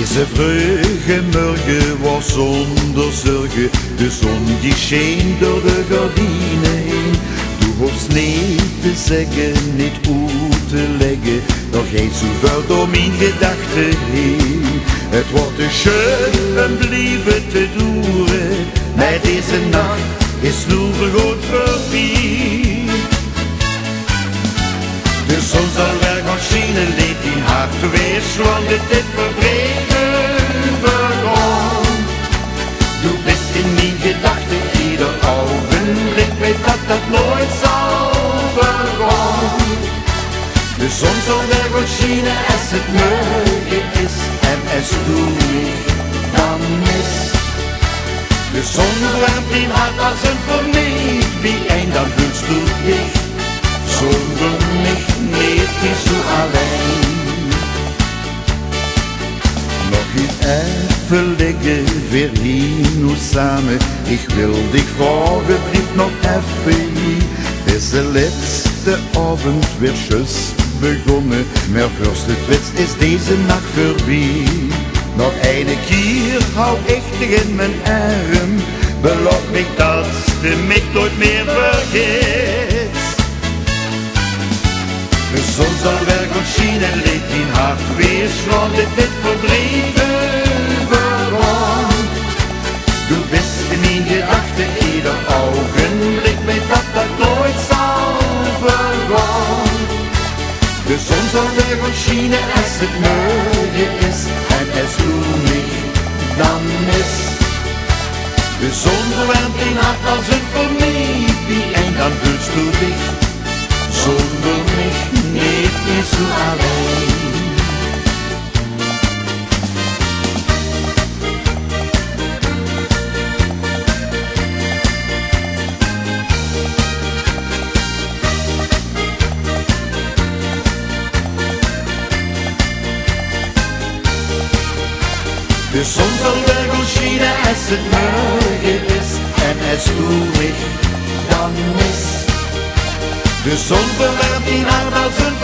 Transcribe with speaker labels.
Speaker 1: Deze vroege morgen was zonder zorgen, de zon die scheen door de gordijnen heen. Du hoefst niet te zeggen, niet uit te leggen, nog geen zoveel door mijn gedachten heen. Het wordt te schön en blijven te duren, maar deze nacht is nu goed voorbij. De zon zal weer gaan schijnen, laat die hart weer slaan, dit verdreven vergaan. Du bist in mijn gedachten, ieder ogenblik, weet dat nooit zal vergaan. De zon zal weer gaan schijnen als het morgen is, en als du mich dan mist. De zon warmt in hart als een verliefd wie een, dan voelst du dich zonder mich niet meer zo alleen. Nog even liggen weer hier nu samen, ik wil dich vragen, blijf nog even hier. Deze laatste avond weer schus begonnen, maar first het wist is deze nacht voorbij. Nog een keer hou ik dich in mijn arm, beloof mich dat je mich nooit meer vergeet. De zon zal weer gaan schijnen, laat mijn hart weer slaan, dit verdreven vergaan. Du bist in mijn gedachten, ieder ogenblik, weet dat nooit zal vergaan. De zon zal weer gaan schijnen als het morgen is, en als du mich dan mist. De zon warmt in hart als een verliefd wie een, dan voelst du dich zonder mich niet meer zo alleen. De zon zal weer gaan schijnen als het morgen is, en als du mich dan mist. De zon verwarmt in hart als een